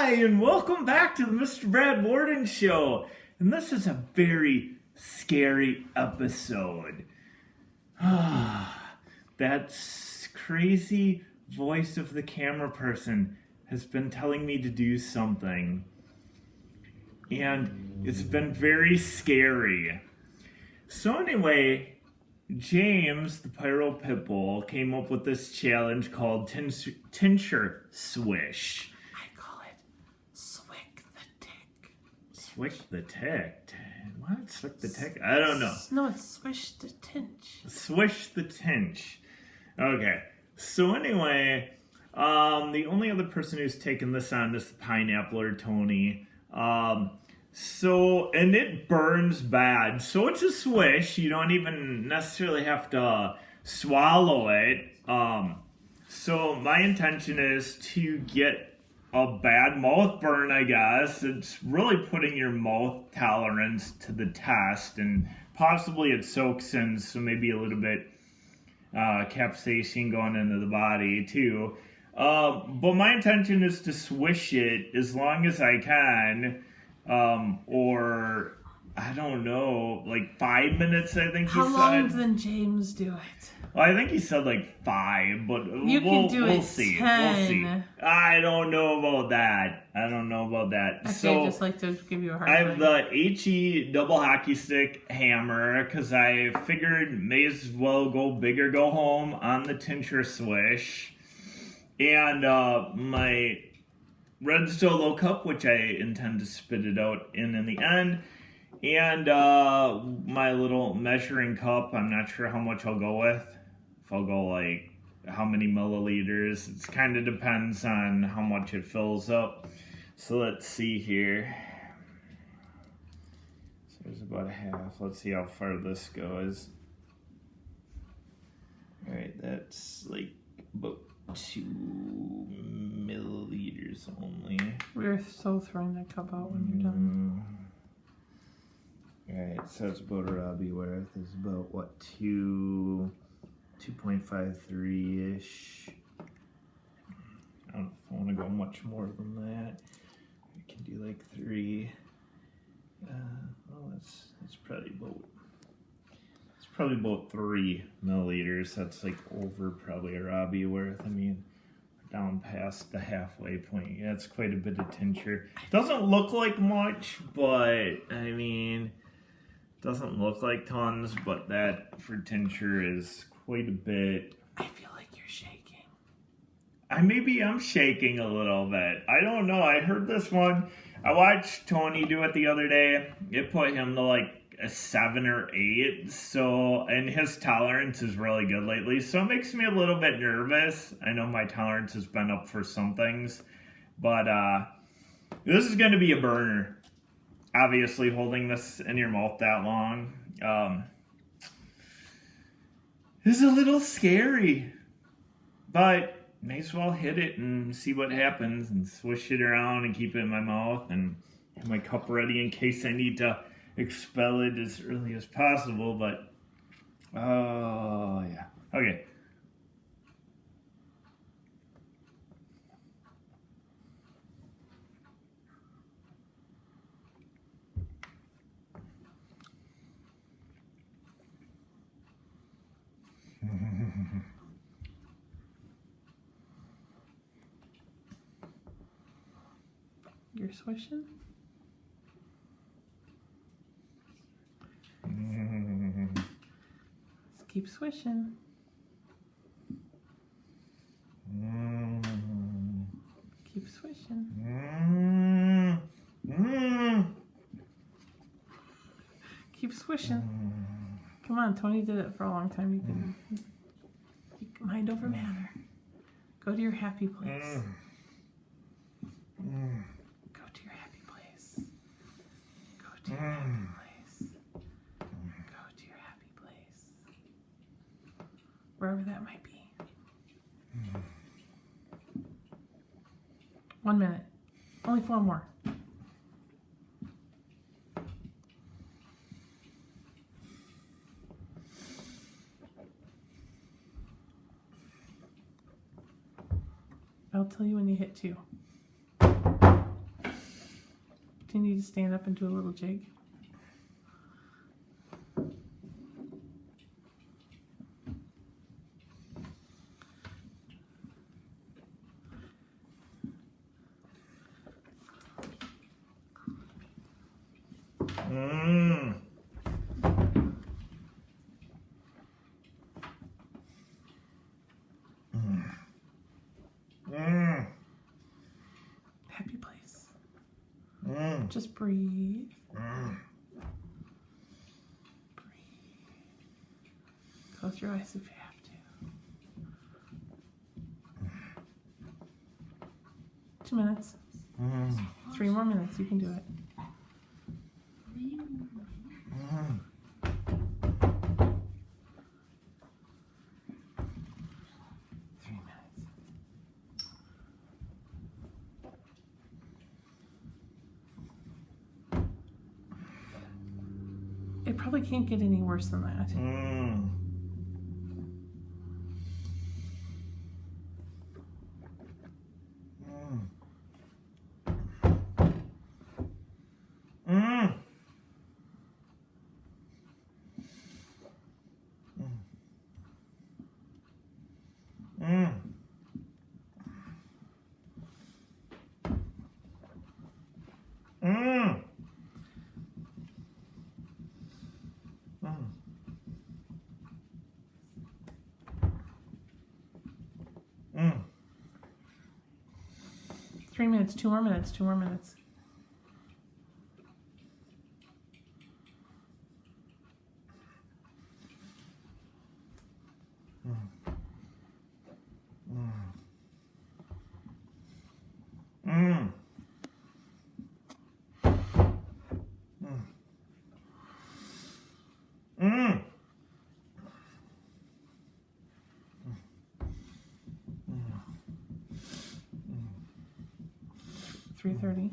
Hi, and welcome back to the Mr. Brad Worden Show. And this is a very scary episode. That crazy voice of the camera person has been telling me to do something. And it's been very scary. So anyway, James, the Pyro Pitbull, came up with this challenge called Tincture Swish. Swish the tick. What? Swish the tick? I don't know. No, it's swish the tinch. Swish the tinch. Okay. So anyway, the only other person who's taken this on is the Pineapple or Tony. And it burns bad. So it's a swish. You don't even necessarily have to swallow it. So my intention is to get a bad mouth burn, I guess. It's really putting your mouth tolerance to the test, and possibly it soaks in, so maybe a little bit capsaicin going into the body too. But my intention is to swish it as long as I can, or I don't know, like 5 minutes, I think he said. How long did James do it? Well, I think he said like 5, but we'll see. 10. We'll see. I don't know about that. Okay, So just like to give you a hard I time. have the HE double hockey stick hammer because I figured may as well go big or go home on the Tincture Swish. And my red Solo cup, which I intend to spit it out in the end. And my little measuring cup, I'm not sure how much I'll go with. If I'll go like how many milliliters. It kind of depends on how much it fills up. So let's see here. So there's about a half. Let's see how far this goes. Alright, that's like about 2 milliliters only. We're so throwing that cup out when you're done. Alright, so it's about a Robbie worth. It's about what, 2.53-ish. I don't know if I want to go much more than that. We can do like 3. Well, that's probably about 3 milliliters. That's like over probably a Robbie worth. I mean, down past the halfway point. Yeah, it's quite a bit of tincture. Doesn't look like much, but I mean, doesn't look like tons, but that for tincture is quite a bit. I feel like you're shaking. Maybe I'm shaking a little bit. I don't know. I heard this one. I watched Tony do it the other day. It put him to like a 7 or 8. So, and his tolerance is really good lately. So it makes me a little bit nervous. I know my tolerance has been up for some things, but this is going to be a burner. Obviously, holding this in your mouth that long is a little scary, but may as well hit it and see what happens and swish it around and keep it in my mouth and have my cup ready in case I need to expel it as early as possible. But oh yeah, okay. You're swishing? Let's keep swishing. Keep swishing. Keep swishing. Come on, Tony did it for a long time. You can mind over matter. Go to your happy place. Go to your happy place. Go to your happy place. Go to your happy place. Wherever that might be. 1 minute. Only 4 more. I'll tell you when you hit 2. Continue to stand up and do a little jig. Happy place. Just breathe. Breathe. Close your eyes if you have to. 2 minutes. 3 more minutes. You can do it. 3 minutes. It probably can't get any worse than that. Three minutes, 2 more minutes, 2 more minutes. Mm. 3:30.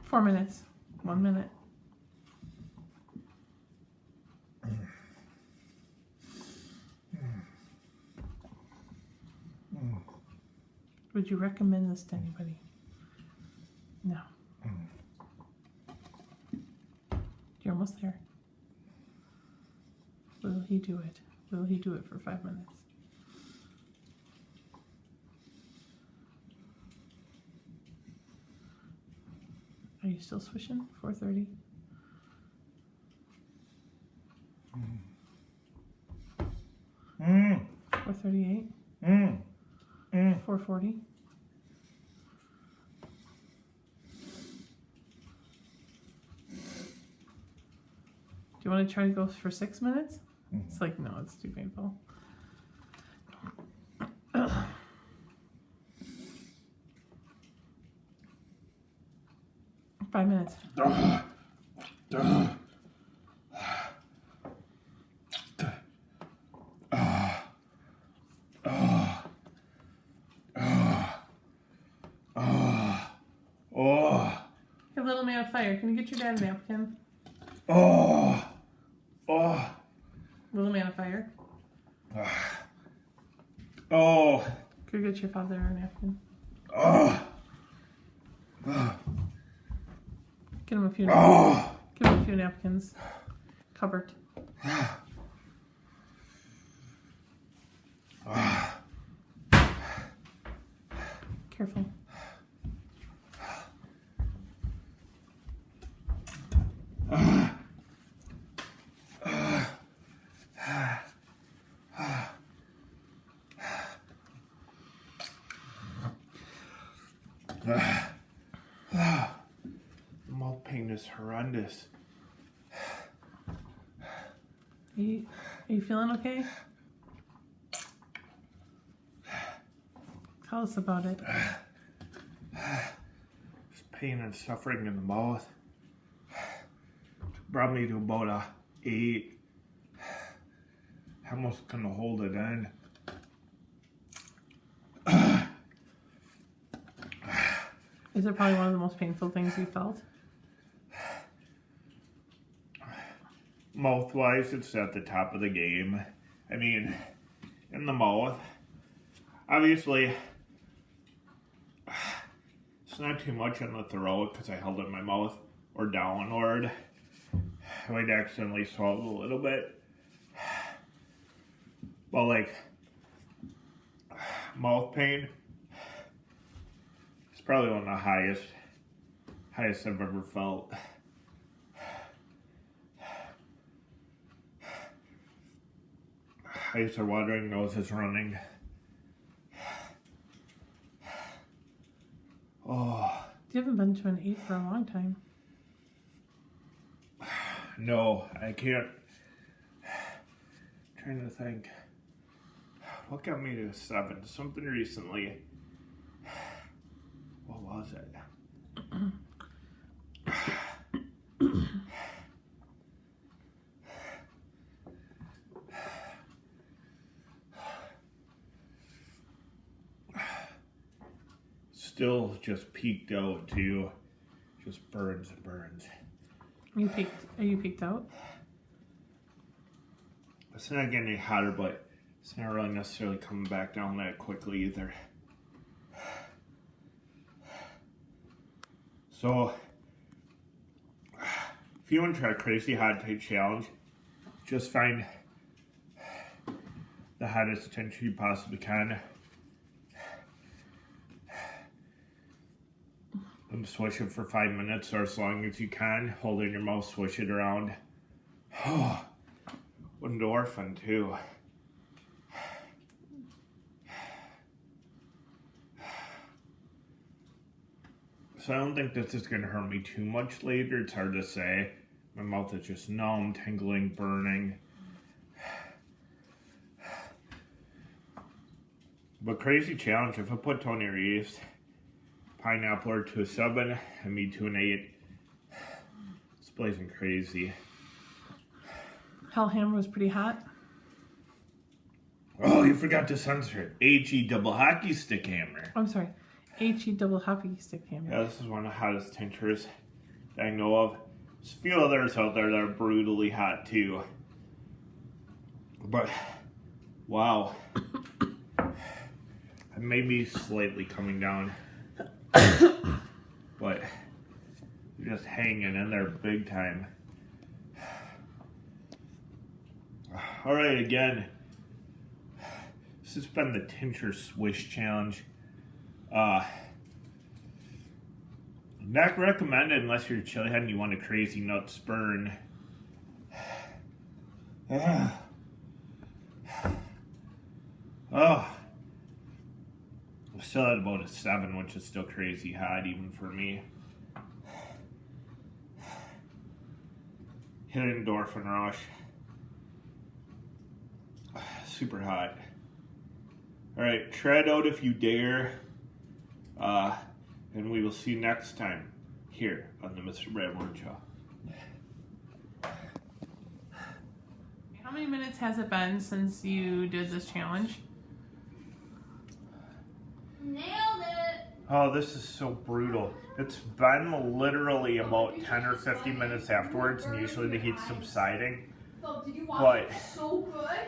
Four minutes. 1 minute. Would you recommend this to anybody? No. You're almost there. Will he do it? Will he do it for 5 minutes? Are you still swishing? 4:30. Mm. 4:38. 4:40. Do you want to try to go for 6 minutes? It's like, no, it's too painful. 5 minutes. Hey, little man of fire, can you get your dad a napkin? Little man of fire. Could you get your father a napkin? Get him a few napkins. Give him a few napkins. Cupboard. Careful. Mouth pain is horrendous. Are you feeling okay? Tell us about it. There's pain and suffering in the mouth. brought me to about a 8. I almost couldn't hold it in. Is it probably one of the most painful things you felt? Mouth-wise, it's at the top of the game. I mean, in the mouth. Obviously, it's not too much in the throat because I held it in my mouth or downward. I might accidentally swallow a little bit. But like, mouth pain, it's probably one of the highest I've ever felt. Eyes are watering, nose is running. Oh. You haven't been to an 8 for a long time. No, I can't. I'm trying to think. What got me to a 7? Something recently. What was it? Still just peaked out too. Just burns and burns. Are you peaked out? It's not getting any hotter, but it's not really necessarily coming back down that quickly either. So, if you want to try a crazy hot take challenge, just find the hottest tincture you possibly can. And swish it for 5 minutes or as long as you can. Hold it in your mouth, swish it around. Oh, endorphin too. So I don't think this is going to hurt me too much later. It's hard to say. My mouth is just numb, tingling, burning. But crazy challenge. If I put Tony Reeves, Pineapple to a 7 and me to an 8, it's blazing crazy. Hellhammer was pretty hot. Oh, you forgot to censor it. HE double hockey stick hammer. I'm sorry. HE double hockey stick hammer. Yeah, this is one of the hottest tinctures that I know of. There's a few others out there that are brutally hot too. But, wow. I may be slightly coming down. But, you're just hanging in there big time. Alright, again. This has been the Tincture Swish challenge. Not recommended unless you're a chili head and you want a crazy nuts burn. Oh. I'm still at about a 7, which is still crazy hot even for me. Hit an endorphin rush. Super hot. Alright, try it out if you dare. And we will see you next time here on the Mr. Bradburn Show. How many minutes has it been since you did this challenge? Nailed it! Oh, this is so brutal. It's been literally about 10 or 15 minutes afterwards, and usually the heat's subsiding. Oh, did you watch it? So good.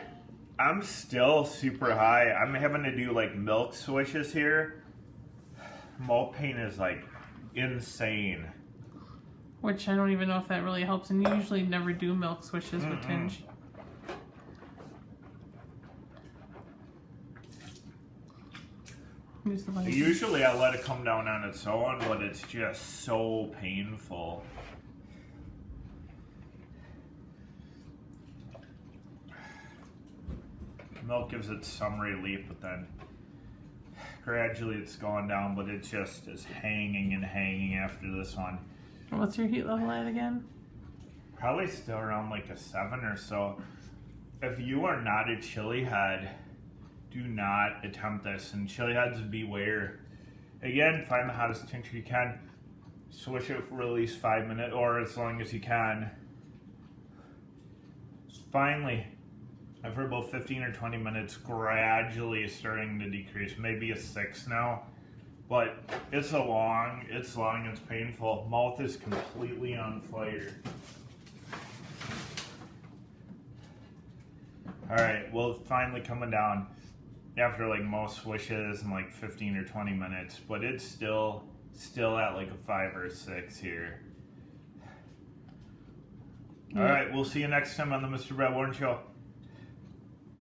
I'm still super high. I'm having to do like milk swishes here. Mouth pain is like insane. Which I don't even know if that really helps, and you usually never do milk swishes with tinge. Usually I let it come down on its own, but it's just so painful. Milk gives it some relief, but then gradually it's gone down, but it just is hanging and hanging after this one. What's your heat level at again? Probably still around like a 7 or so. If you are not a chili head, do not attempt this. And chili heads, beware. Again, find the hottest tincture you can. Swish it for at least 5 minutes, or as long as you can. finally, after about 15 or 20 minutes, gradually starting to decrease. Maybe a 6 now. But it's long, it's painful. Mouth is completely on fire. Alright, well, it's finally coming down after like most swishes in like 15 or 20 minutes, but it's still at like a 5 or a 6 here. Alright, we'll see you next time on the Mr. Brett Worden Show.